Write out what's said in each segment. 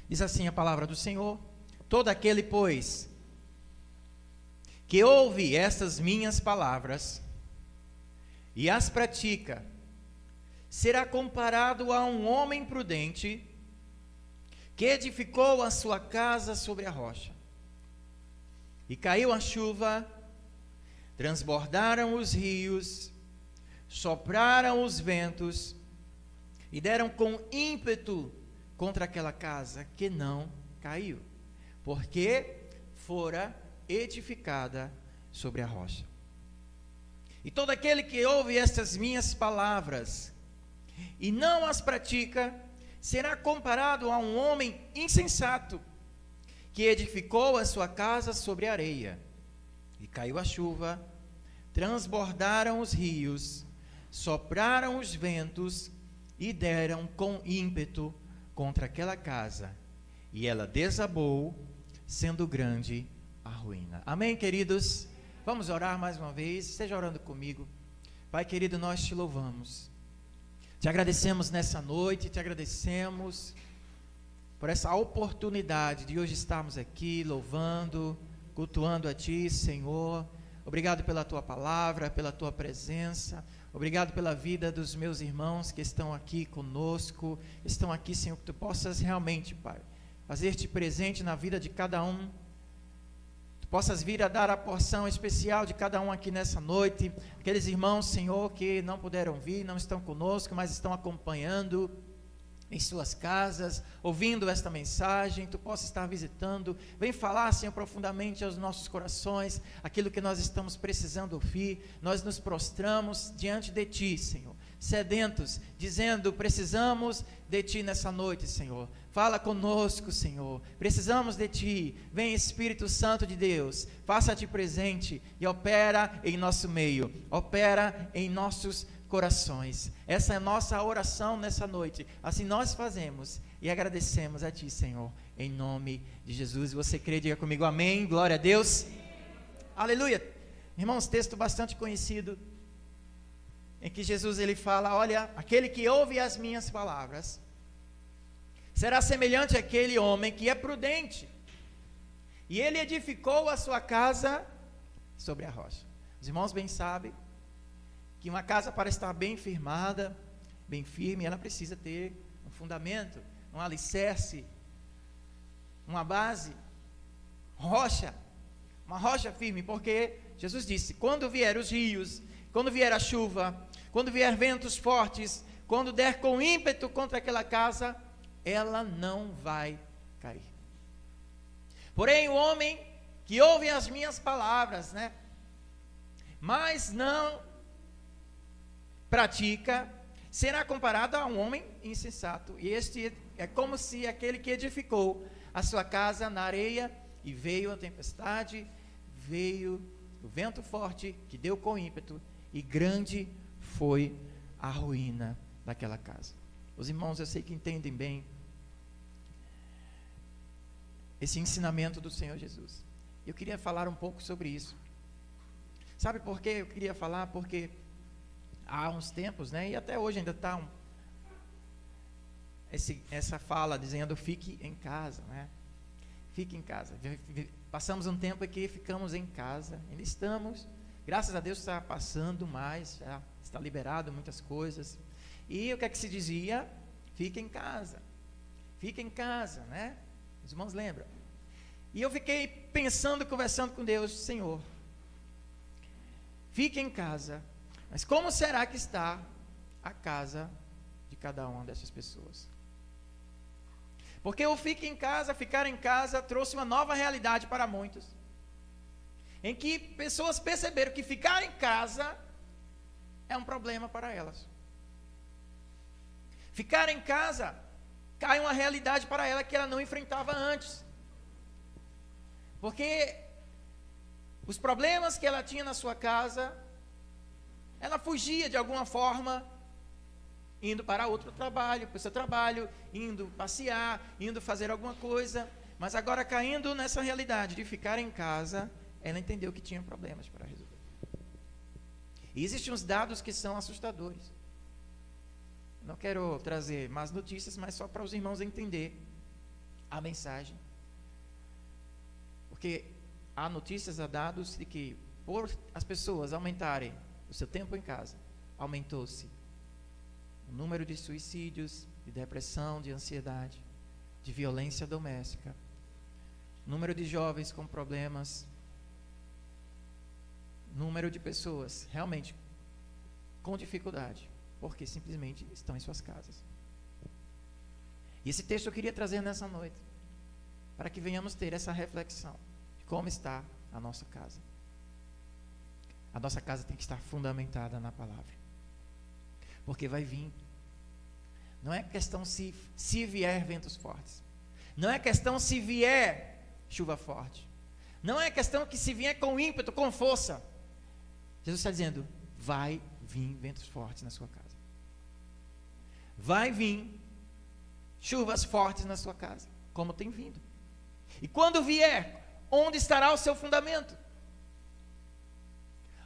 Diz assim a palavra do Senhor: todo aquele, pois, que ouve estas minhas palavras e as pratica, será comparado a um homem prudente que edificou a sua casa sobre a rocha. E caiu a chuva, transbordaram os rios, sopraram os ventos e deram com ímpeto contra aquela casa, que não caiu, porque fora edificada sobre a rocha. E todo aquele que ouve estas minhas palavras e não as pratica, será comparado a um homem insensato, que edificou a sua casa sobre a areia. E caiu a chuva, transbordaram os rios, sopraram os ventos e deram com ímpeto contra aquela casa, e ela desabou, sendo grande a ruína. Amém, queridos? Vamos orar mais uma vez. Esteja orando comigo. Pai querido, nós te louvamos, te agradecemos nessa noite, te agradecemos por essa oportunidade de hoje estarmos aqui louvando, cultuando a Ti, Senhor. Obrigado pela Tua palavra, pela Tua presença. Obrigado pela vida dos meus irmãos que estão aqui conosco, estão aqui, Senhor, que Tu possas realmente, Pai, fazer-te presente na vida de cada um. Tu possas vir a dar a porção especial de cada um aqui nessa noite. Aqueles irmãos, Senhor, que não puderam vir, não estão conosco, mas estão acompanhando em suas casas, ouvindo esta mensagem, Tu possa estar visitando, vem falar, Senhor, profundamente aos nossos corações, aquilo que nós estamos precisando ouvir. Nós nos prostramos diante de Ti, Senhor, sedentos, dizendo: precisamos de Ti nessa noite, Senhor. Fala conosco, Senhor, precisamos de Ti. Vem, Espírito Santo de Deus, faça-te presente e opera em nosso meio, opera em nossos corações. Essa é a nossa oração nessa noite. Assim nós fazemos e agradecemos a Ti, Senhor, em nome de Jesus. Você crê? Diga comigo amém. Glória a Deus. Aleluia. Irmãos, texto bastante conhecido, em que Jesus ele fala: olha, aquele que ouve as minhas palavras será semelhante àquele homem que é prudente, e ele edificou a sua casa sobre a rocha. Os irmãos bem sabem que uma casa, para estar bem firmada, bem firme, ela precisa ter um fundamento, um alicerce, uma base, rocha, uma rocha firme, porque Jesus disse: quando vier os rios, quando vier a chuva, quando vier ventos fortes, quando der com ímpeto contra aquela casa, ela não vai cair. Porém, o homem que ouve as minhas palavras, mas não pratica, será comparado a um homem insensato. E este é como se aquele que edificou a sua casa na areia, e veio a tempestade, veio o vento forte, que deu com ímpeto, e grande foi a ruína daquela casa. Os irmãos, eu sei que entendem bem esse ensinamento do Senhor Jesus. Eu queria falar um pouco sobre isso. Sabe por quê? Eu queria falar porque há uns tempos, e até hoje ainda está essa fala dizendo: fique em casa, fique em casa. Passamos um tempo aqui, ficamos em casa, ainda estamos, graças a Deus está passando mais, já está liberado muitas coisas. E o que é que se dizia? Fique em casa, os irmãos lembram? E eu fiquei pensando, conversando com Deus: Senhor, fique em casa, mas como será que está a casa de cada uma dessas pessoas? Porque o ficar em casa trouxe uma nova realidade para muitos, em que pessoas perceberam que ficar em casa é um problema para elas. Ficar em casa cai uma realidade para ela que ela não enfrentava antes, porque os problemas que ela tinha na sua casa, ela fugia de alguma forma, indo para outro trabalho, para o seu trabalho, indo passear, indo fazer alguma coisa. Mas agora, caindo nessa realidade de ficar em casa, ela entendeu que tinha problemas para resolver. E existem uns dados que são assustadores. Não quero trazer más notícias, mas só para os irmãos entender a mensagem. Porque há notícias, há dados de que, por as pessoas aumentarem o seu tempo em casa, aumentou-se o número de suicídios, de depressão, de ansiedade, de violência doméstica, número de jovens com problemas, número de pessoas realmente com dificuldade, porque simplesmente estão em suas casas. E esse texto eu queria trazer nessa noite, para que venhamos ter essa reflexão de como está a nossa casa. A nossa casa tem que estar fundamentada na palavra, porque vai vir. Não é questão se vier ventos fortes, não é questão se vier chuva forte, não é questão que se vier com ímpeto, com força. Jesus está dizendo, vai vir ventos fortes na sua casa, vai vir chuvas fortes na sua casa, como tem vindo. E quando vier, onde estará o seu fundamento?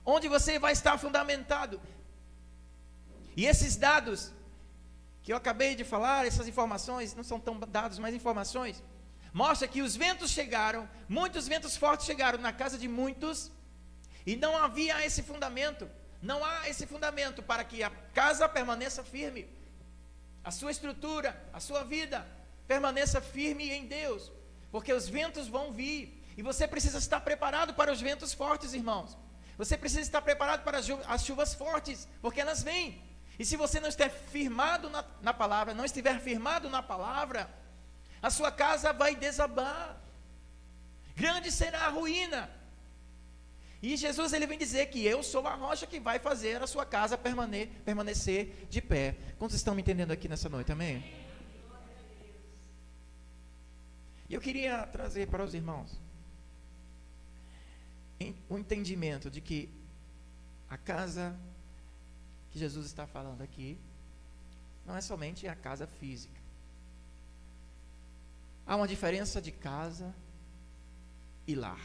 Onde você vai estar fundamentado? E esses dados que eu acabei de falar, essas informações, não são tão dados, mas informações, mostra que os ventos chegaram, muitos ventos fortes chegaram na casa de muitos, e não havia esse fundamento, não há esse fundamento para que a casa permaneça firme, a sua estrutura, a sua vida permaneça firme em Deus, porque os ventos vão vir, e você precisa estar preparado para os ventos fortes, irmãos. Você precisa estar preparado para as chuvas fortes, porque elas vêm. E se você não estiver firmado na palavra, não estiver firmado na palavra, a sua casa vai desabar. Grande será a ruína. E Jesus, ele vem dizer que eu sou a rocha que vai fazer a sua casa permanecer de pé. Quantos estão me entendendo aqui nessa noite? Amém? E eu queria trazer para os irmãos o entendimento de que a casa que Jesus está falando aqui não é somente a casa física. Há uma diferença de casa e lar.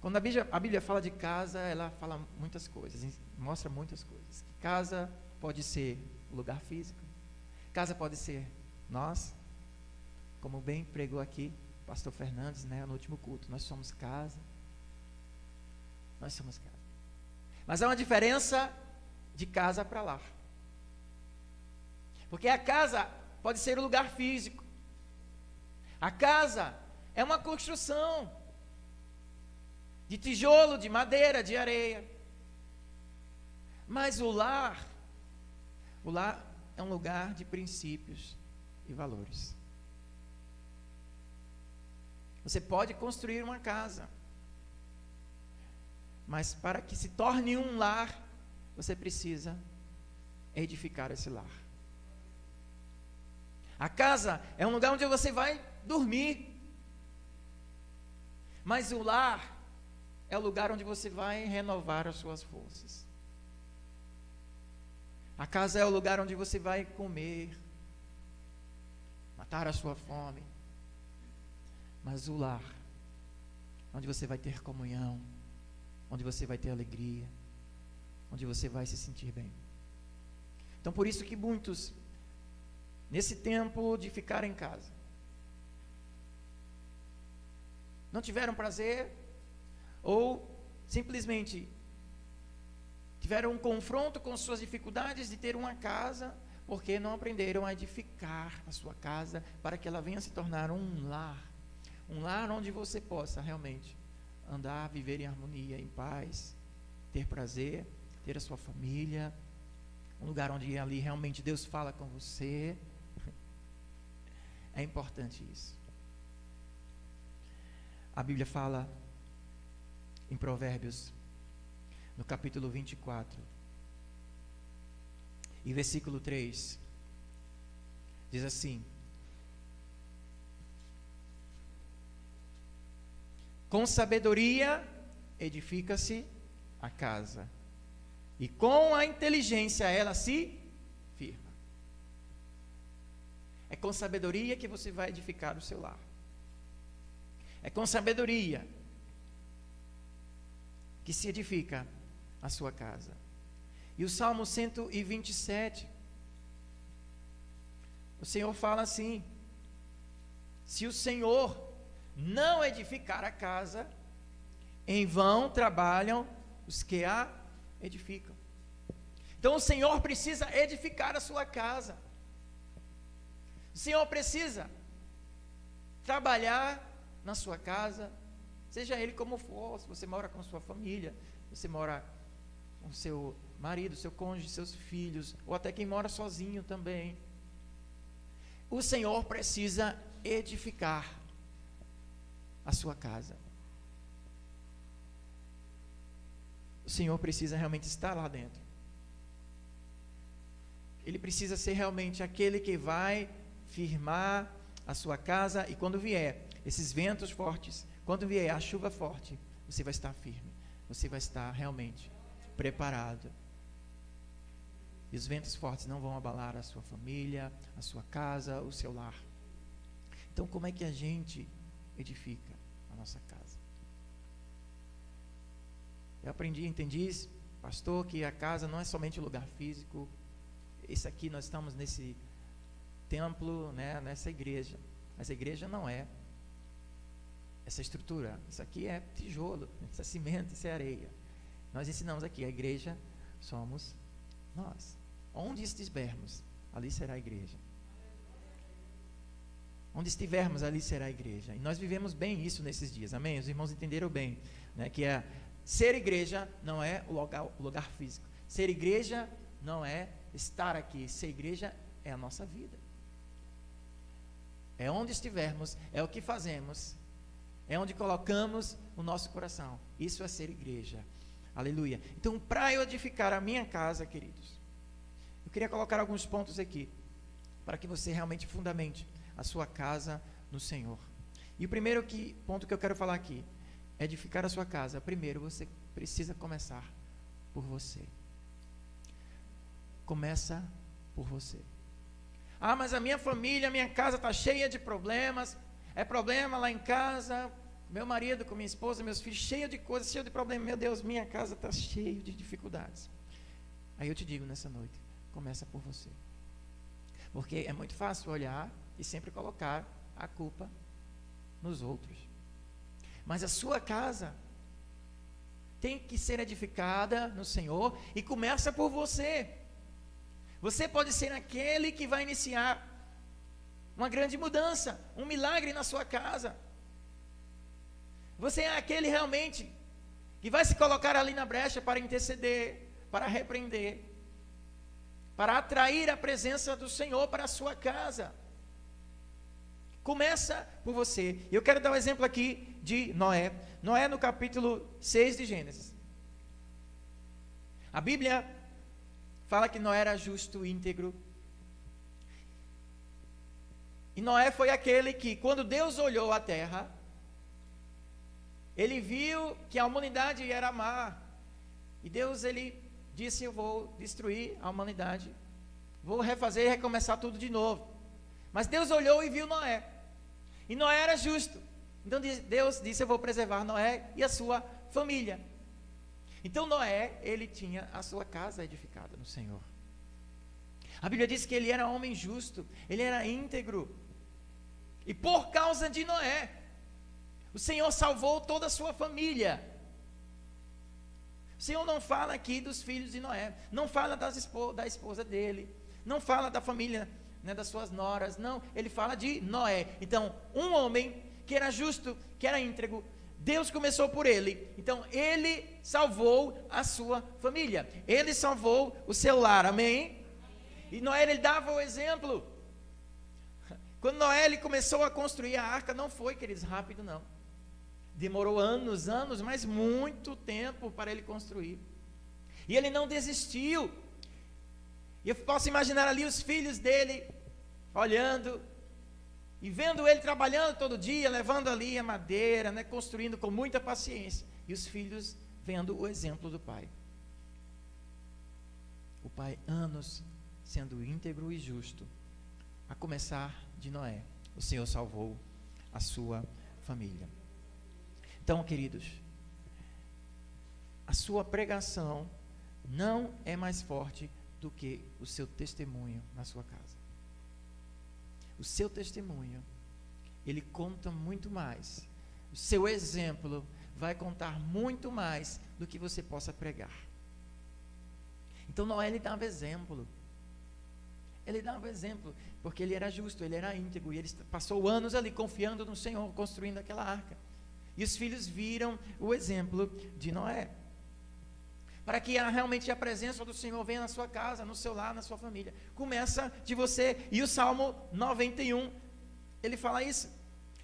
Quando a Bíblia fala de casa, ela fala muitas coisas, mostra muitas coisas. Casa pode ser o lugar físico, casa pode ser nós, como bem pregou aqui o pastor Fernandes, né, no último culto, nós somos casa. Nós somos casa. Mas há uma diferença de casa para lar. Porque a casa pode ser o lugar físico. A casa é uma construção de tijolo, de madeira, de areia. Mas o lar é um lugar de princípios e valores. Você pode construir uma casa, mas para que se torne um lar, você precisa edificar esse lar. A casa é um lugar onde você vai dormir, mas o lar é o lugar onde você vai renovar as suas forças. A casa é o lugar onde você vai comer, matar a sua fome. Mas o lar, onde você vai ter comunhão, onde você vai ter alegria, onde você vai se sentir bem. Então, por isso que muitos, nesse tempo de ficar em casa, não tiveram prazer, ou simplesmente tiveram um confronto com suas dificuldades de ter uma casa, porque não aprenderam a edificar a sua casa para que ela venha se tornar um lar onde você possa realmente andar, viver em harmonia, em paz, ter prazer, ter a sua família, um lugar onde ali realmente Deus fala com você. É importante isso. A Bíblia fala em Provérbios, no capítulo 24, e versículo 3, diz assim: com sabedoria edifica-se a casa, e com a inteligência ela se firma. É com sabedoria que você vai edificar o seu lar. É com sabedoria que se edifica a sua casa. E o Salmo 127, O Senhor fala assim: se o Senhor não edificar a casa, em vão trabalham os que a edificam. Então o Senhor precisa edificar a sua casa. O Senhor precisa trabalhar na sua casa, seja ele como for. Se você mora com sua família, você mora com seu marido, seu cônjuge, seus filhos, ou até quem mora sozinho também. O Senhor precisa edificar a sua casa. O Senhor precisa realmente estar lá dentro. Ele precisa ser realmente aquele que vai firmar a sua casa, e quando vier esses ventos fortes, quando vier a chuva forte, você vai estar firme, você vai estar realmente preparado. E os ventos fortes não vão abalar a sua família, a sua casa, o seu lar. Então, como é que a gente edifica a nossa casa? Eu entendi, pastor, que a casa não é somente um lugar físico. Esse aqui, nós estamos nesse templo, né, nessa igreja. Mas a igreja não é essa estrutura. Isso aqui é tijolo, isso é cimento, isso é areia. Nós ensinamos aqui, a igreja somos nós. Onde estivermos, ali será a igreja. Onde estivermos, ali será a igreja. E nós vivemos bem isso nesses dias, amém? Os irmãos entenderam bem, né, que ser igreja não é o lugar físico. Ser igreja não é estar aqui. Ser igreja é a nossa vida. É onde estivermos, é o que fazemos, é onde colocamos o nosso coração. Isso é ser igreja. Aleluia. Então, para eu edificar a minha casa, queridos, eu queria colocar alguns pontos aqui, para que você realmente fundamente a sua casa no Senhor. E o primeiro ponto que eu quero falar aqui, é edificar a sua casa. Primeiro, você precisa começar por você. Começa por você. Ah, mas a minha família, a minha casa está cheia de problemas. É problema lá em casa, meu marido com minha esposa, meus filhos, cheio de coisas, cheio de problemas. Meu Deus, minha casa está cheia de dificuldades. Aí eu te digo nessa noite, começa por você. Porque é muito fácil olhar e sempre colocar a culpa nos outros. Mas a sua casa tem que ser edificada no Senhor e começa por você. Você pode ser aquele que vai iniciar uma grande mudança, um milagre na sua casa. Você é aquele realmente que vai se colocar ali na brecha para interceder, para repreender, para atrair a presença do Senhor para a sua casa. Começa por você. Eu quero dar um exemplo aqui de Noé. Noé no capítulo 6 de Gênesis. A Bíblia fala que Noé era justo, íntegro. E Noé foi aquele que, quando Deus olhou a terra, ele viu que a humanidade era má. E Deus, ele disse: eu vou destruir a humanidade, vou refazer e recomeçar tudo de novo. Mas Deus olhou e viu Noé. E Noé era justo. Então Deus disse: eu vou preservar Noé e a sua família. Então Noé, ele tinha a sua casa edificada no Senhor. A Bíblia diz que ele era homem justo, ele era íntegro. E por causa de Noé, o Senhor salvou toda a sua família. O Senhor não fala aqui dos filhos de Noé, não fala da esposa dele, não fala da família, né, das suas noras, não, ele fala de Noé. Então, um homem que era justo, que era íntegro, Deus começou por ele, então ele salvou a sua família, ele salvou o seu lar, amém? E Noé, ele dava o exemplo. Quando Noé, ele começou a construir a arca, não foi, queridos, rápido não, demorou anos, mas muito tempo para ele construir, e ele não desistiu. E eu posso imaginar ali os filhos dele, olhando, e vendo ele trabalhando todo dia, levando ali a madeira, né, construindo com muita paciência, e os filhos vendo o exemplo do pai. O pai, anos sendo íntegro e justo, a começar de Noé, o Senhor salvou a sua família. Então, queridos, a sua pregação não é mais forte do que o seu testemunho na sua casa. o seu testemunho, ele conta muito mais. O seu exemplo vai contar muito mais do que você possa pregar. Então Noé, ele dava exemplo. Ele dava exemplo, porque ele era justo, ele era íntegro, e ele passou anos ali confiando no Senhor, construindo aquela arca. E os filhos viram o exemplo de Noé. Para que realmente a presença do Senhor venha na sua casa, no seu lar, na sua família. Começa de você. E o Salmo 91, ele fala isso.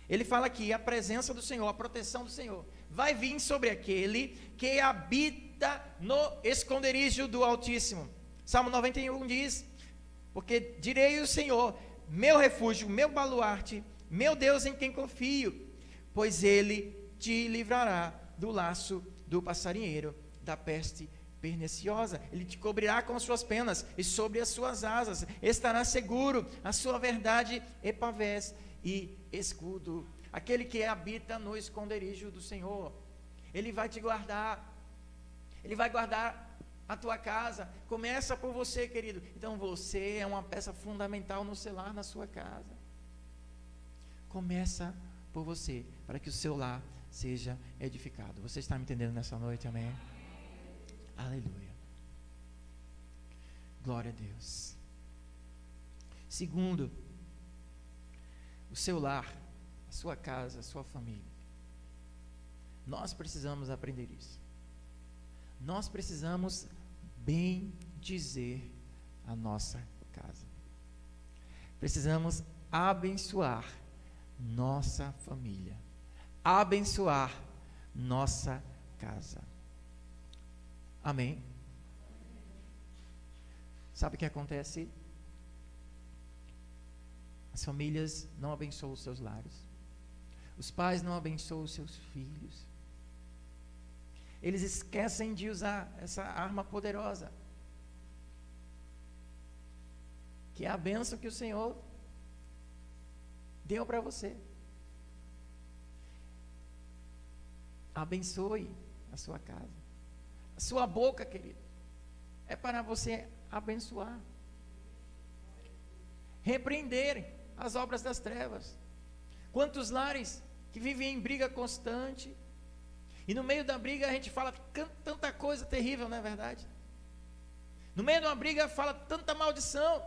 Ele fala que a presença do Senhor, a proteção do Senhor, vai vir sobre aquele que habita no esconderijo do Altíssimo. Salmo 91 diz: porque direi ao Senhor, meu refúgio, meu baluarte, meu Deus em quem confio, pois Ele te livrará do laço do passarinheiro, da peste perniciosa. Ele te cobrirá com as suas penas, e sobre as suas asas estará seguro. A sua verdade é pavés e escudo. Aquele que habita no esconderijo do Senhor, Ele vai te guardar. Ele vai guardar a tua casa. Começa por você, querido. Então você é uma peça fundamental no seu lar, na sua casa. Começa por você, para que o seu lar seja edificado. Você está me entendendo nessa noite? Amém? Aleluia. Glória a Deus. Segundo, o seu lar, a sua casa, a sua família. Nós precisamos aprender isso. Nós precisamos bem dizer a nossa casa. Precisamos abençoar nossa família. Abençoar nossa casa. Amém? Sabe o que acontece? As famílias não abençoam os seus lares. Os pais não abençoam os seus filhos. Eles esquecem de usar essa arma poderosa, que é a bênção que o Senhor deu para você. Abençoe a sua casa. A sua boca, querido, é para você abençoar. Repreender as obras das trevas. Quantos lares que vivem em briga constante, e no meio da briga a gente fala tanta coisa terrível, não é verdade? No meio de uma briga fala tanta maldição.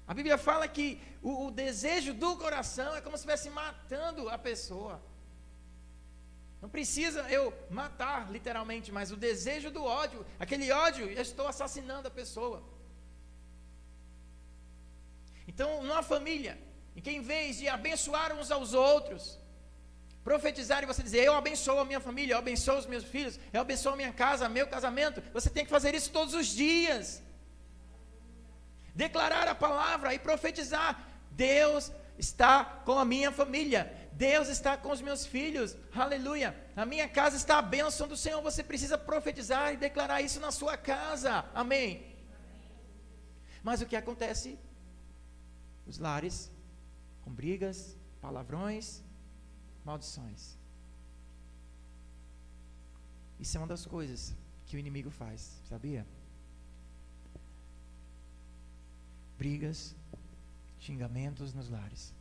A Bíblia fala que o desejo do coração é como se estivesse matando a pessoa. Não precisa eu matar literalmente, mas o desejo do ódio, aquele ódio, eu estou assassinando a pessoa. Então, numa família em que, em vez de abençoar uns aos outros, profetizar e você dizer, eu abençoo a minha família, eu abençoo os meus filhos, eu abençoo a minha casa, meu casamento, você tem que fazer isso todos os dias. Declarar a palavra e profetizar, Deus está com a minha família, Deus está com os meus filhos, aleluia, a minha casa está a bênção do Senhor. Você precisa profetizar e declarar isso na sua casa, amém? Mas o que acontece? Os lares com brigas, palavrões, maldições. Isso é uma das coisas que o inimigo faz, sabia? Brigas, xingamentos nos lares.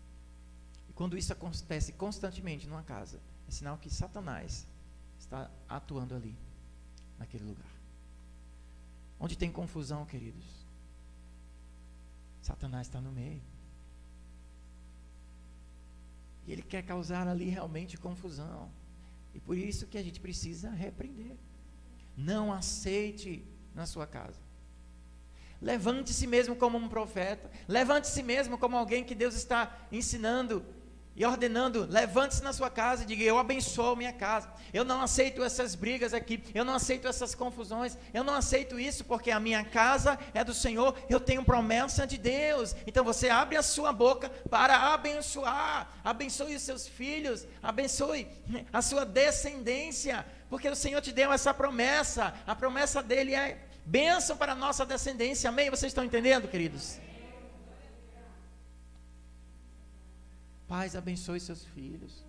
E quando isso acontece constantemente numa casa, é sinal que Satanás está atuando ali, naquele lugar. Onde tem confusão, queridos, Satanás está no meio. E ele quer causar ali realmente confusão. E por isso que a gente precisa repreender. Não aceite na sua casa. Levante-se mesmo como um profeta. Levante-se mesmo como alguém que Deus está ensinando e ordenando. Levante-se na sua casa e diga, eu abençoo minha casa. Eu não aceito essas brigas aqui. Eu não aceito essas confusões. Eu não aceito isso porque a minha casa é do Senhor. Eu tenho promessa de Deus. Então você abre a sua boca para abençoar. Abençoe os seus filhos. Abençoe a sua descendência. Porque o Senhor te deu essa promessa. A promessa dele é bênção para a nossa descendência. Amém? Vocês estão entendendo, queridos? Pais, abençoe seus filhos.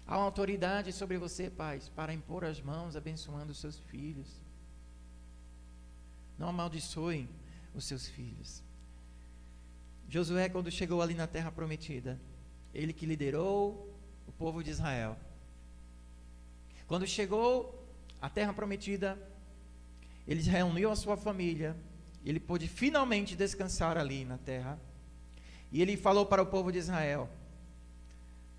Há uma autoridade sobre você, pais, para impor as mãos, abençoando os seus filhos. Não amaldiçoem os seus filhos. Josué, quando chegou ali na terra prometida, ele que liderou o povo de Israel. Quando chegou à terra prometida, ele reuniu a sua família, ele pôde finalmente descansar ali na terra, e ele falou para o povo de Israel: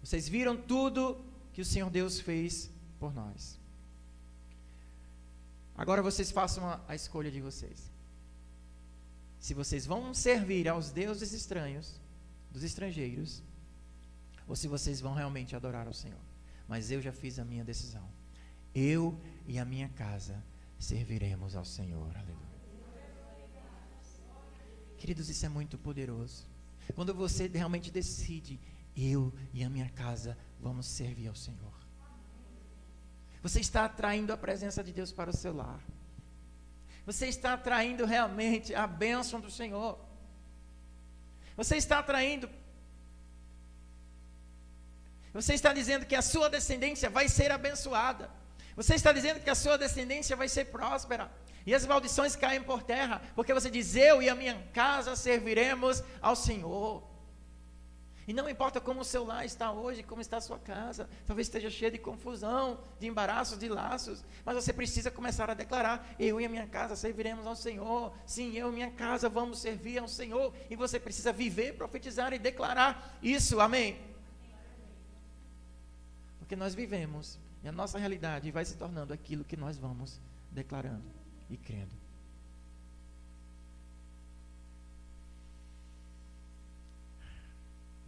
vocês viram tudo que o Senhor Deus fez por nós. Agora vocês façam a escolha de vocês. Se vocês vão servir aos deuses estranhos, dos estrangeiros, ou se vocês vão realmente adorar ao Senhor. Mas eu já fiz a minha decisão. Eu e a minha casa serviremos ao Senhor. Aleluia. Queridos, isso é muito poderoso. Quando você realmente decide: eu e a minha casa vamos servir ao Senhor. Você está atraindo a presença de Deus para o seu lar. Você está atraindo realmente a bênção do Senhor. Você está atraindo. Você está dizendo que a sua descendência vai ser abençoada. Você está dizendo que a sua descendência vai ser próspera. E as maldições caem por terra, porque você diz: eu e a minha casa serviremos ao Senhor. E não importa como o seu lar está hoje, como está a sua casa, talvez esteja cheia de confusão, de embaraços, de laços, mas você precisa começar a declarar: eu e a minha casa serviremos ao Senhor. Sim, eu e minha casa vamos servir ao Senhor. E você precisa viver, profetizar e declarar isso, amém? Porque nós vivemos, e a nossa realidade vai se tornando aquilo que nós vamos declarando e crendo.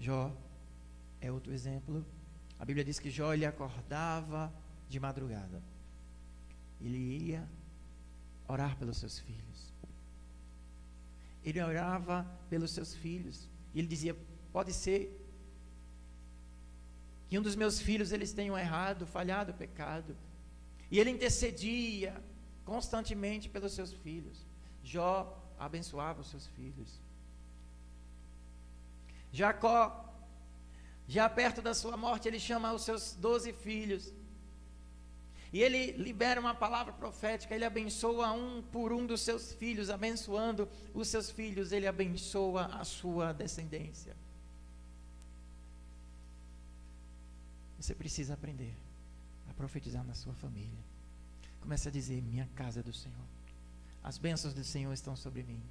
Jó é outro exemplo. A Bíblia diz que Jó, ele acordava de madrugada. Ele ia orar pelos seus filhos. Ele orava pelos seus filhos. E ele dizia: pode ser que um dos meus filhos eles tenham errado, falhado, pecado. E ele intercedia constantemente pelos seus filhos. Jó abençoava os seus filhos. Jacó, já perto da sua morte, ele chama os seus 12 filhos. E ele libera uma palavra profética, ele abençoa um por um dos seus filhos, abençoando os seus filhos, ele abençoa a sua descendência. Você precisa aprender a profetizar na sua família. Comece a dizer: minha casa é do Senhor. As bênçãos do Senhor estão sobre mim.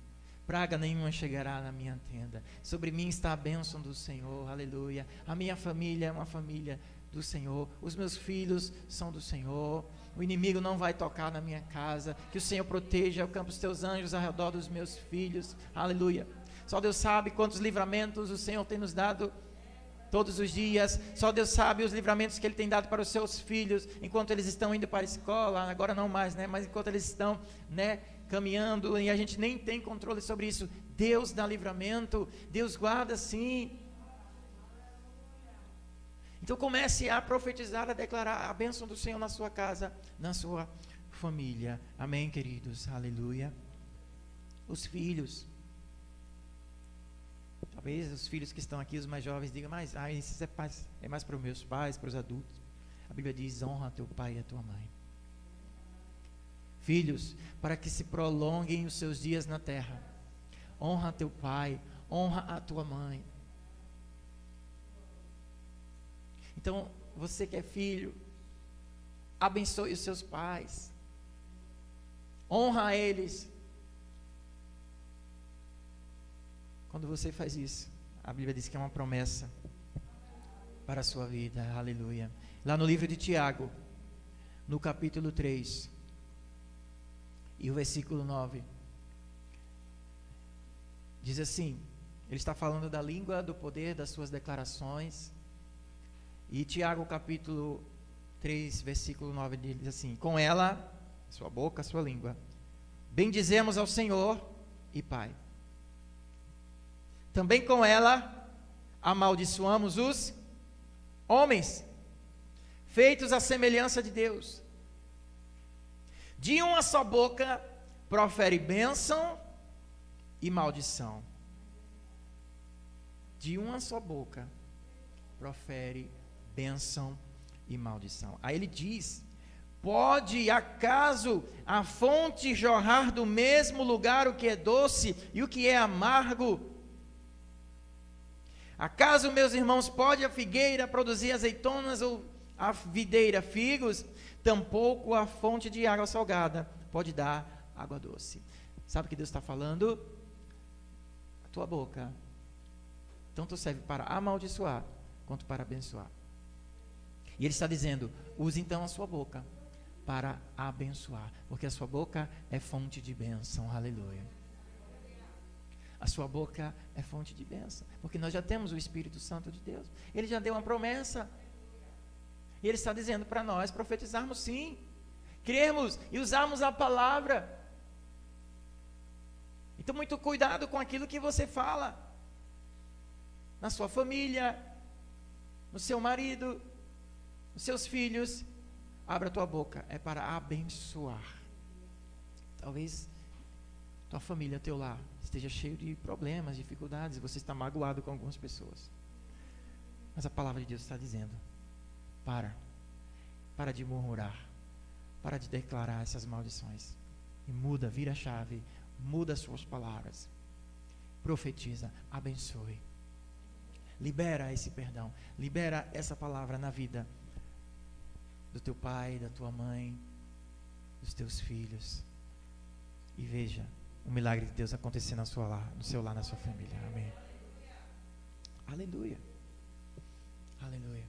Praga nenhuma chegará na minha tenda. Sobre mim está a bênção do Senhor, aleluia. A minha família é uma família do Senhor. Os meus filhos são do Senhor. O inimigo não vai tocar na minha casa. Que o Senhor proteja, acampe os teus anjos ao redor dos meus filhos, aleluia. Só Deus sabe quantos livramentos o Senhor tem nos dado todos os dias. Só Deus sabe os livramentos que Ele tem dado para os seus filhos, enquanto eles estão indo para a escola, agora não mais, né? Mas enquanto eles estão, né, caminhando, e a gente nem tem controle sobre isso. Deus dá livramento, Deus guarda sim. Então comece a profetizar, a declarar a bênção do Senhor na sua casa, na sua família, amém, queridos, aleluia. Os filhos, talvez os filhos que estão aqui, os mais jovens, digam: mas isso é mais para os meus pais, para os adultos. A Bíblia diz: honra teu pai e a tua mãe. Filhos, para que se prolonguem os seus dias na terra, honra teu pai, honra a tua mãe. Então, você que é filho, abençoe os seus pais, honra eles. Quando você faz isso, a Bíblia diz que é uma promessa para a sua vida, aleluia. Lá no livro de Tiago, no capítulo 3, e o versículo 9, diz assim, ele está falando da língua, do poder das suas declarações. E Tiago capítulo 3, versículo 9, diz assim: com ela, sua boca, sua língua, bendizemos ao Senhor e Pai. Também com ela amaldiçoamos os homens, feitos à semelhança de Deus. De uma só boca profere bênção e maldição. De uma só boca profere bênção e maldição. Aí ele diz: Pode acaso a fonte jorrar do mesmo lugar o que é doce e o que é amargo? Acaso, meus irmãos, pode a figueira produzir azeitonas ou a videira figos? Tampouco a fonte de água salgada pode dar água doce. Sabe o que Deus está falando? A tua boca tanto serve para amaldiçoar quanto para abençoar. E Ele está dizendo: use então a sua boca para abençoar, porque a sua boca é fonte de bênção. Aleluia. A sua boca é fonte de bênção, porque nós já temos o Espírito Santo de Deus. Ele já deu uma promessa. E Ele está dizendo para nós profetizarmos sim, crermos e usarmos a palavra. Então, muito cuidado com aquilo que você fala na sua família, no seu marido, nos seus filhos. Abra a tua boca, é para abençoar. Talvez tua família, teu lar, esteja cheio de problemas, dificuldades, você está magoado com algumas pessoas. Mas a palavra de Deus está dizendo: para de murmurar, para de declarar essas maldições, e muda, vira a chave, muda as suas palavras, profetiza, abençoe, libera esse perdão, libera essa palavra na vida do teu pai, da tua mãe, dos teus filhos, e veja o milagre de Deus acontecer no seu lar, na sua família. Amém. Aleluia. Aleluia.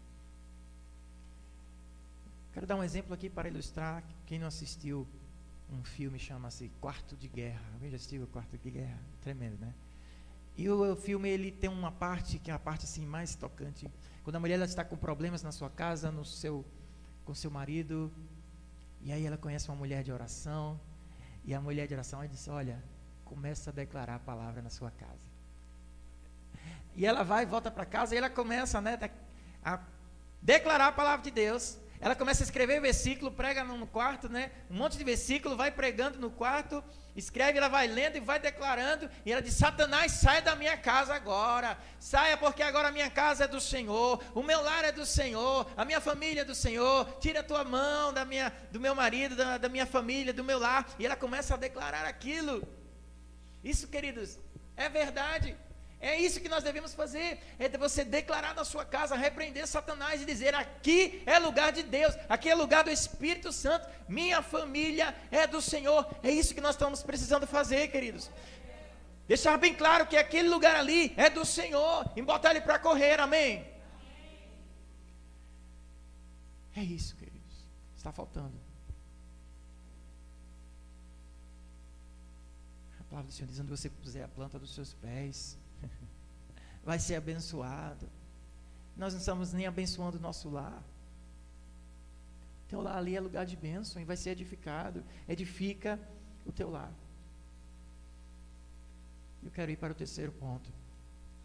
Quero dar um exemplo aqui para ilustrar. Quem não assistiu um filme, chama-se Quarto de Guerra. Alguém já assistiu o Quarto de Guerra? Tremendo, né? E o filme, ele tem uma parte, que é a parte assim mais tocante. Quando a mulher ela está com problemas na sua casa, com seu marido, e aí ela conhece uma mulher de oração, e a mulher de oração ela diz: olha, começa a declarar a palavra na sua casa. E ela vai, volta para casa, e ela começa, né, a declarar a palavra de Deus. Ela começa a escrever versículo, prega no quarto, né, um monte de versículo, vai pregando no quarto, escreve, ela vai lendo e vai declarando, e ela diz: Satanás, saia da minha casa agora, saia, porque agora a minha casa é do Senhor, o meu lar é do Senhor, a minha família é do Senhor, tira a tua mão do meu marido, da minha família, do meu lar. E ela começa a declarar aquilo. Isso, queridos, é verdade. É isso que nós devemos fazer, é você declarar na sua casa, repreender Satanás e dizer: aqui é lugar de Deus, aqui é lugar do Espírito Santo, minha família é do Senhor. É isso que nós estamos precisando fazer, queridos. Deixar bem claro que aquele lugar ali é do Senhor, e botar ele para correr, amém? É isso, queridos, está faltando. A palavra do Senhor diz: onde você puser a planta dos seus pés, vai ser abençoado. Nós não estamos nem abençoando o nosso lar. Teu lar ali é lugar de bênção e vai ser edificado. Edifica o teu lar. Eu quero ir para o terceiro ponto,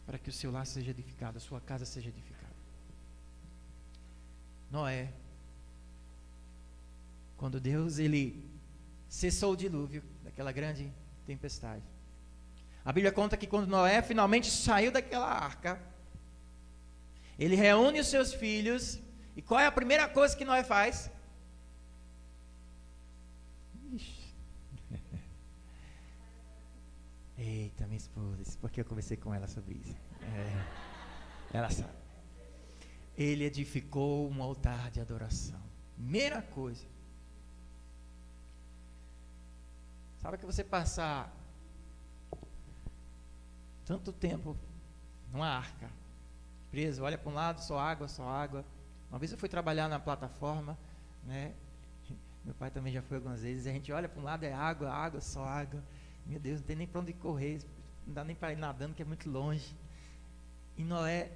para que o seu lar seja edificado, a sua casa seja edificada. Noé, quando Deus ele cessou o dilúvio, daquela grande tempestade, a Bíblia conta que quando Noé finalmente saiu daquela arca, ele reúne os seus filhos, e qual é a primeira coisa que Noé faz? Eita, minha esposa, porque eu conversei com ela sobre isso. Ela sabe. Ele edificou um altar de adoração. Primeira coisa. Sabe que você passar tanto tempo numa arca, preso, olha para um lado, só água, só água. Uma vez eu fui trabalhar na plataforma, né? Meu pai também já foi algumas vezes, a gente olha para um lado, é água, água, só água. Meu Deus, não tem nem para onde correr, não dá nem para ir nadando, que é muito longe. E Noé,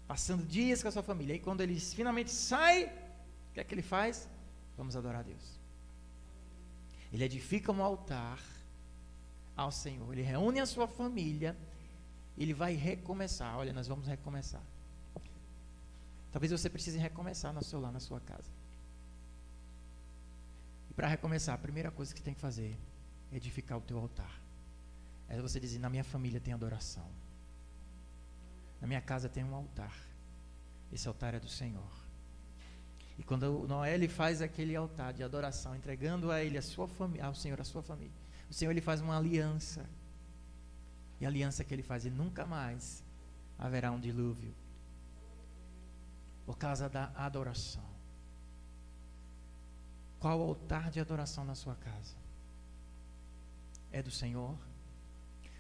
passando dias com a sua família, e quando ele finalmente sai, o que é que ele faz? Vamos adorar a Deus. Ele edifica um altar ao Senhor, ele reúne a sua família, ele vai recomeçar. Olha, nós vamos recomeçar. Talvez você precise recomeçar no seu lar, na sua casa. E para recomeçar, a primeira coisa que tem que fazer é edificar o teu altar. É você dizer: na minha família tem adoração, na minha casa tem um altar, esse altar é do Senhor. E quando Noé ele faz aquele altar de adoração, entregando a ele a sua família, ao Senhor a sua família, o Senhor ele faz uma aliança. E a aliança que ele faz, e nunca mais haverá um dilúvio, por causa da adoração. Qual altar de adoração na sua casa? É do Senhor?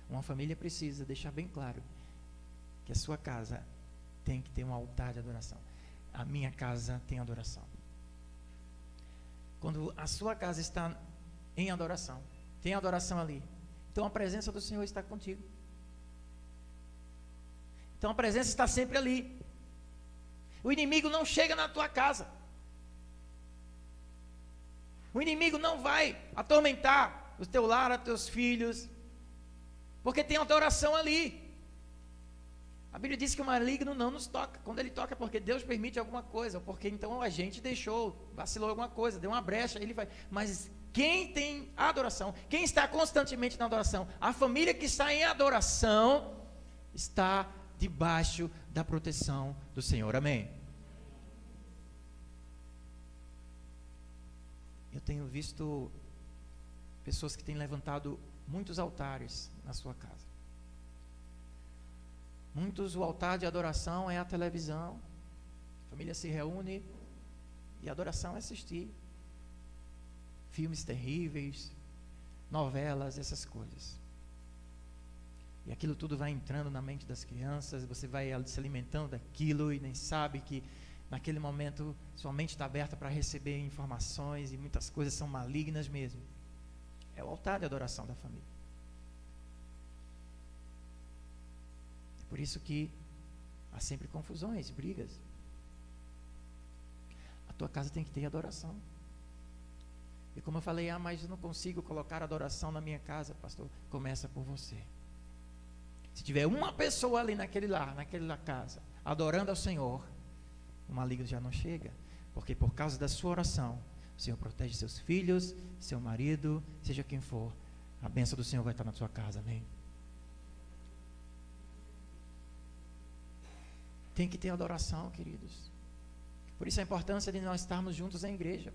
Uma família precisa deixar bem claro que a sua casa tem que ter um altar de adoração. A minha casa tem adoração. Quando a sua casa está em adoração, tem adoração ali, então a presença do Senhor está contigo. Então a presença está sempre ali. O inimigo não chega na tua casa. O inimigo não vai atormentar o teu lar, os teus filhos, porque tem adoração ali. A Bíblia diz que o maligno não nos toca. Quando ele toca é porque Deus permite alguma coisa, ou porque então a gente vacilou alguma coisa, deu uma brecha, ele vai. Mas quem tem adoração, quem está constantemente na adoração, a família que está em adoração, está debaixo da proteção do Senhor. Amém? Eu tenho visto pessoas que têm levantado muitos altares na sua casa. O altar de adoração é a televisão. A família se reúne e a adoração é assistir filmes terríveis, novelas, essas coisas. E aquilo tudo vai entrando na mente das crianças, você vai se alimentando daquilo e nem sabe que naquele momento sua mente está aberta para receber informações e muitas coisas são malignas mesmo. É o altar de adoração da família. Por isso que há sempre confusões, brigas. A tua casa tem que ter adoração. E como eu falei, mas eu não consigo colocar adoração na minha casa, pastor. Começa por você. Se tiver uma pessoa ali naquele lar, naquela casa, adorando ao Senhor, o maligno já não chega. Porque por causa da sua oração, o Senhor protege seus filhos, seu marido, seja quem for. A bênção do Senhor vai estar na sua casa, amém? Tem que ter adoração, queridos. Por isso a importância de nós estarmos juntos em igreja.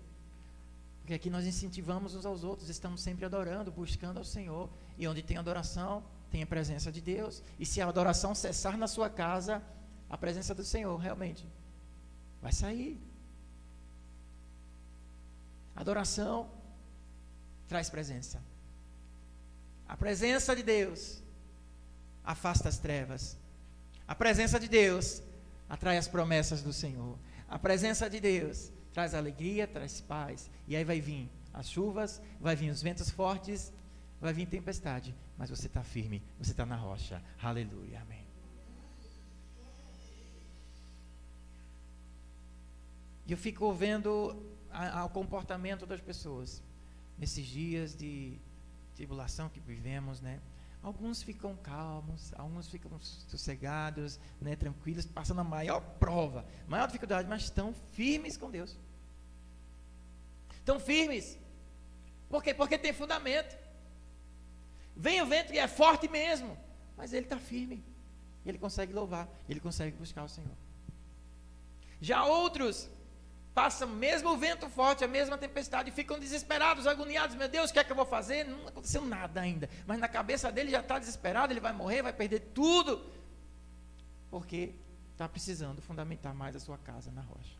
Porque aqui nós incentivamos uns aos outros, estamos sempre adorando, buscando ao Senhor. E onde tem adoração, tem a presença de Deus. E se a adoração cessar na sua casa, a presença do Senhor realmente vai sair. Adoração traz presença. A presença de Deus afasta as trevas. A presença de Deus atrai as promessas do Senhor. A presença de Deus traz alegria, traz paz. E aí vai vir as chuvas, vai vir os ventos fortes, vai vir tempestade. Mas você está firme, você está na rocha. Aleluia, amém. E eu fico vendo o comportamento das pessoas nesses dias de tribulação que vivemos, né? Alguns ficam calmos, alguns ficam sossegados, né, tranquilos, passando a maior prova, maior dificuldade, mas estão firmes com Deus. Estão firmes. Por quê? Porque tem fundamento. Vem o vento e é forte mesmo, mas ele está firme. Ele consegue louvar, ele consegue buscar o Senhor. Já outros passam mesmo o vento forte, a mesma tempestade, e ficam desesperados, agoniados. Meu Deus, o que é que eu vou fazer? Não aconteceu nada ainda. Mas na cabeça dele já está desesperado, ele vai morrer, vai perder tudo. Porque está precisando fundamentar mais a sua casa na rocha.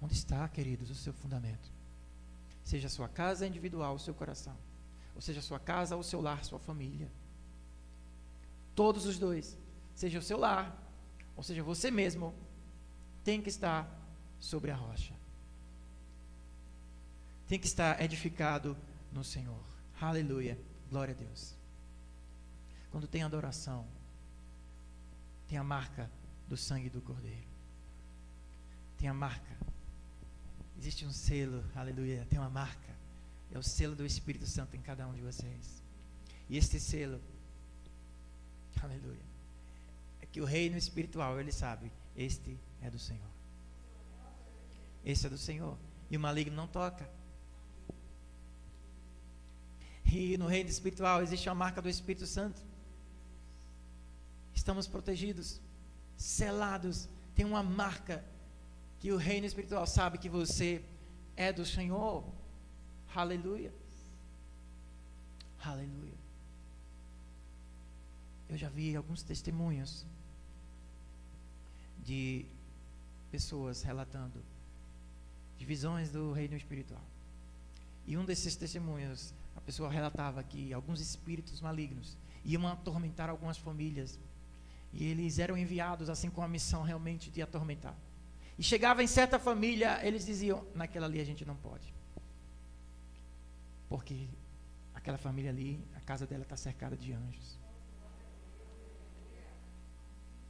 Onde está, queridos, o seu fundamento? Seja a sua casa individual, o seu coração. Ou seja a sua casa, o seu lar, sua família. Todos os dois. Seja o seu lar, ou seja você mesmo, tem que estar sobre a rocha. Tem que estar edificado no Senhor. Aleluia. Glória a Deus. Quando tem adoração, tem a marca do sangue do Cordeiro. Tem a marca. Existe um selo, aleluia, tem uma marca. É o selo do Espírito Santo em cada um de vocês. E este selo, aleluia, é que o reino espiritual, ele sabe, este é do Senhor. Esse é do Senhor. E o maligno não toca. E no reino espiritual existe a marca do Espírito Santo. Estamos protegidos, selados. Tem uma marca que o reino espiritual sabe que você é do Senhor. Aleluia. Aleluia. Eu já vi alguns testemunhos de pessoas relatando de visões do reino espiritual. E um desses testemunhos, a pessoa relatava que alguns espíritos malignos iam atormentar algumas famílias. E eles eram enviados assim com a missão realmente de atormentar. E chegava em certa família, eles diziam, naquela ali a gente não pode. Porque aquela família ali, a casa dela está cercada de anjos.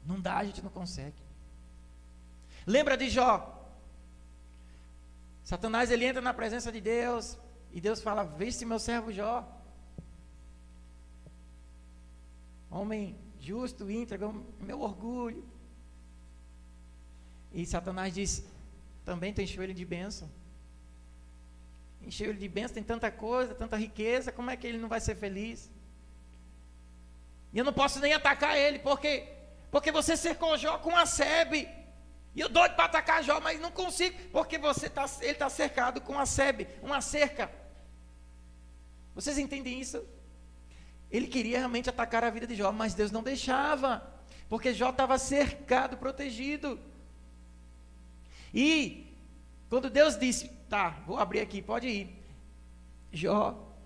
Não dá, a gente não consegue. Lembra de Jó? Satanás, ele entra na presença de Deus, e Deus fala, viste meu servo Jó, homem justo, íntegro, meu orgulho. E Satanás diz, também tu encheu ele de bênção. Encheu ele de bênção, tem tanta coisa, tanta riqueza, como é que ele não vai ser feliz? E eu não posso nem atacar ele, porque você cercou Jó com a sebe. E eu doido para atacar Jó, mas não consigo, porque ele está cercado com a sebe, uma cerca. Vocês entendem isso? Ele queria realmente atacar a vida de Jó, mas Deus não deixava, porque Jó estava cercado, protegido. E quando Deus disse, tá, vou abrir aqui, pode ir, Jó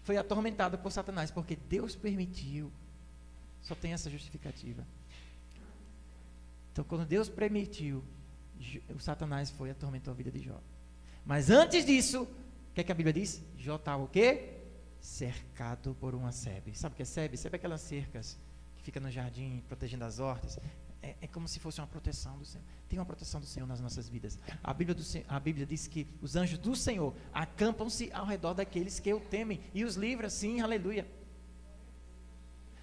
foi atormentado por Satanás, porque Deus permitiu. Só tem essa justificativa. Então, quando Deus permitiu, o Satanás foi e atormentou a vida de Jó. Mas antes disso, o que a Bíblia diz? Jó estava o quê? Cercado por uma sebe. Sabe o que é sebe? Sebe é aquelas cercas que fica no jardim, protegendo as hortas. É como se fosse uma proteção do Senhor. Tem uma proteção do Senhor nas nossas vidas. A Bíblia diz que os anjos do Senhor acampam-se ao redor daqueles que o temem e os livra, sim, aleluia.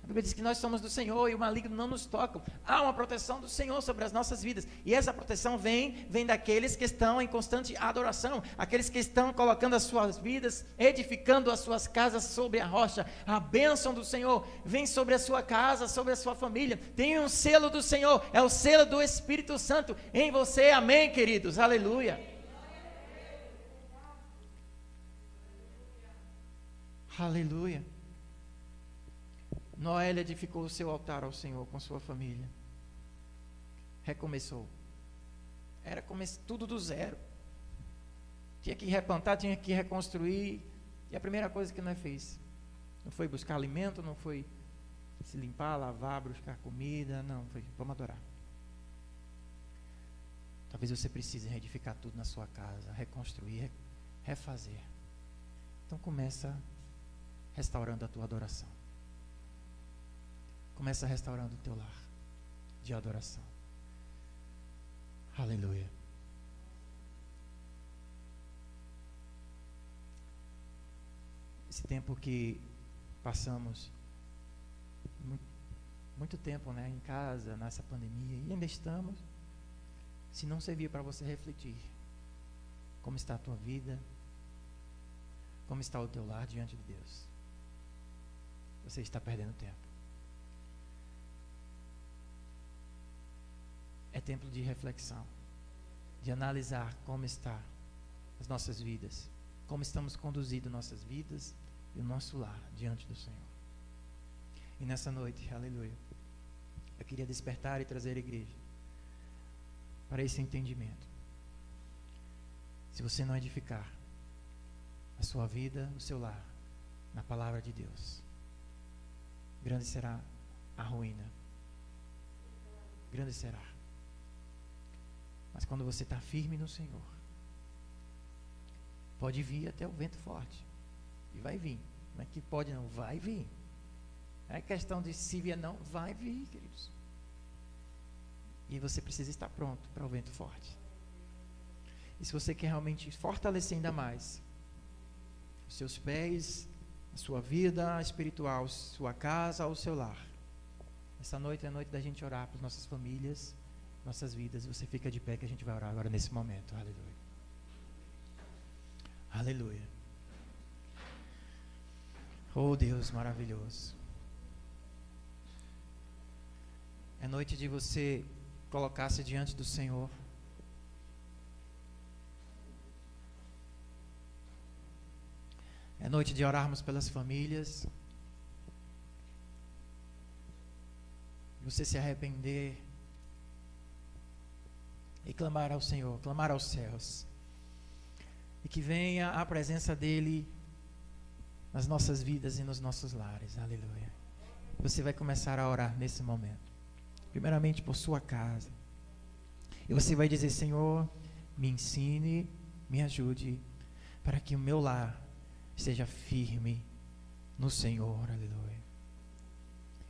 A Bíblia diz que nós somos do Senhor e o maligno não nos toca. Há uma proteção do Senhor sobre as nossas vidas. E essa proteção vem daqueles que estão em constante adoração. Aqueles que estão colocando as suas vidas, edificando as suas casas sobre a rocha. A bênção do Senhor vem sobre a sua casa, sobre a sua família. Tem um selo do Senhor, é o selo do Espírito Santo em você. Amém, queridos? Aleluia. Aleluia. Noé edificou o seu altar ao Senhor com sua família. Recomeçou. Era tudo do zero. Tinha que replantar, tinha que reconstruir. E a primeira coisa que Noé fez, não foi buscar alimento, não foi se limpar, lavar, buscar comida, não, foi vamos adorar. Talvez você precise reedificar tudo na sua casa, reconstruir, refazer. Então começa restaurando a tua adoração. Começa restaurando o teu lar de adoração. Aleluia. Esse tempo que passamos, muito tempo, né, em casa, nessa pandemia, e ainda estamos, se não servir para você refletir, como está a tua vida, como está o teu lar diante de Deus, você está perdendo tempo. É tempo de reflexão, de analisar como está as nossas vidas, como estamos conduzindo nossas vidas e o nosso lar diante do Senhor. E nessa noite, aleluia, eu queria despertar e trazer a igreja para esse entendimento. Se você não edificar a sua vida, o seu lar, na palavra de Deus, grande será a ruína. Grande será. Mas quando você está firme no Senhor, pode vir até o vento forte. E vai vir. Não é que pode não, vai vir. Não é questão de se vier não, vai vir, queridos. E você precisa estar pronto para o vento forte. E se você quer realmente fortalecer ainda mais os seus pés, a sua vida espiritual, sua casa, o seu lar, essa noite é a noite da gente orar para as nossas famílias, nossas vidas. Você fica de pé que a gente vai orar agora nesse momento. Aleluia. Aleluia. Oh Deus maravilhoso. É noite de você colocar-se diante do Senhor É noite de orarmos pelas famílias. Você se arrepender e clamar ao Senhor, clamar aos céus. E que venha a presença dEle nas nossas vidas e nos nossos lares. Aleluia. Você vai começar a orar nesse momento. Primeiramente por sua casa. E você vai dizer: Senhor, me ensine, me ajude, para que o meu lar esteja firme no Senhor. Aleluia.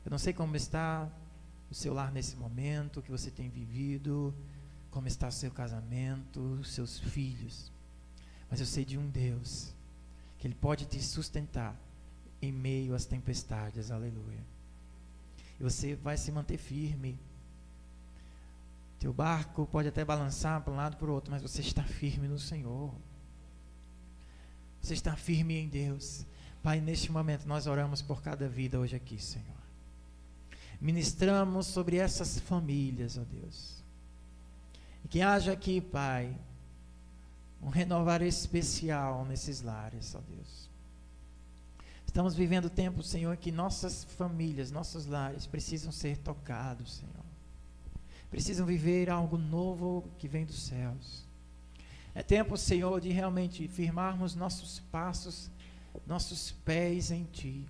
Eu não sei como está o seu lar nesse momento, o que você tem vivido, como está o seu casamento, seus filhos. Mas eu sei de um Deus, que Ele pode te sustentar em meio às tempestades. Aleluia. E você vai se manter firme. Teu barco pode até balançar para um lado e para o outro, mas você está firme no Senhor. Você está firme em Deus. Pai, neste momento nós oramos por cada vida hoje aqui, Senhor. Ministramos sobre essas famílias, ó Deus. E que haja aqui, Pai, um renovar especial nesses lares, ó Deus. Estamos vivendo tempo, Senhor, que nossas famílias, nossos lares precisam ser tocados, Senhor. Precisam viver algo novo que vem dos céus. É tempo, Senhor, de realmente firmarmos nossos passos, nossos pés em Ti.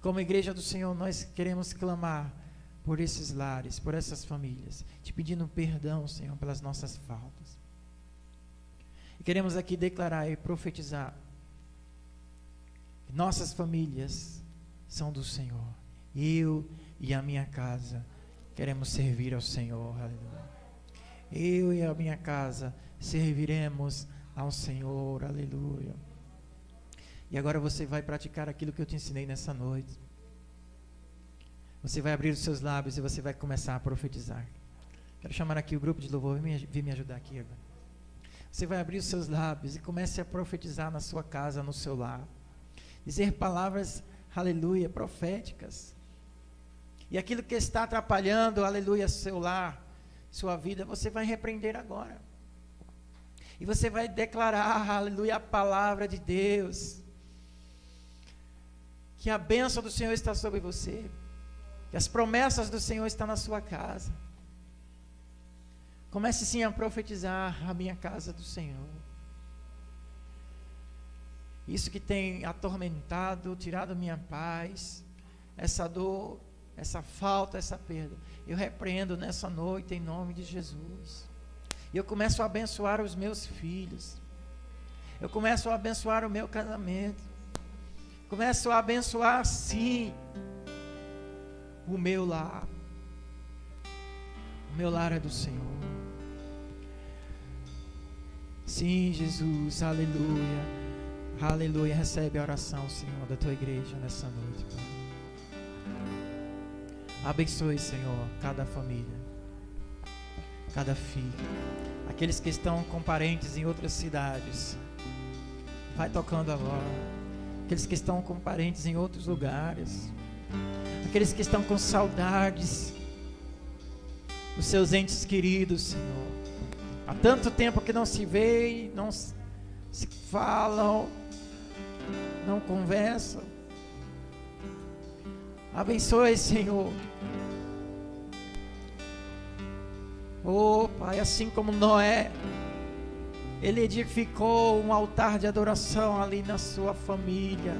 Como igreja do Senhor, nós queremos clamar por esses lares, por essas famílias, te pedindo perdão, Senhor, pelas nossas faltas. E queremos aqui declarar e profetizar que nossas famílias são do Senhor. Eu e a minha casa queremos servir ao Senhor. Aleluia. Eu e a minha casa serviremos ao Senhor. Aleluia. E agora você vai praticar aquilo que eu te ensinei nessa noite. Você vai abrir os seus lábios e você vai começar a profetizar. Quero chamar aqui o grupo de louvor, vem me ajudar aqui agora. Você vai abrir os seus lábios e comece a profetizar na sua casa, no seu lar. Dizer palavras, aleluia, proféticas. E aquilo que está atrapalhando, aleluia, seu lar, sua vida, você vai repreender agora. E você vai declarar, aleluia, a palavra de Deus. Que a bênção do Senhor está sobre você. Que as promessas do Senhor estão na sua casa. Comece sim a profetizar a minha casa do Senhor. Isso que tem atormentado, tirado minha paz, essa dor, essa falta, essa perda, eu repreendo nessa noite em nome de Jesus. E eu começo a abençoar os meus filhos. Eu começo a abençoar o meu casamento. Começo a abençoar sim o meu lar. O meu lar é do Senhor. Sim, Jesus, aleluia. Aleluia. Recebe a oração, Senhor, da tua igreja nessa noite, Pai. Abençoe, Senhor, cada família, cada filho, aqueles que estão com parentes em outras cidades. Vai tocando agora. Aqueles que estão com parentes em outros lugares, aqueles que estão com saudades dos seus entes queridos, Senhor. Há tanto tempo que não se vê, não se falam, não conversam. Abençoe, Senhor. Oh, Pai, assim como Noé, ele edificou um altar de adoração ali na sua família.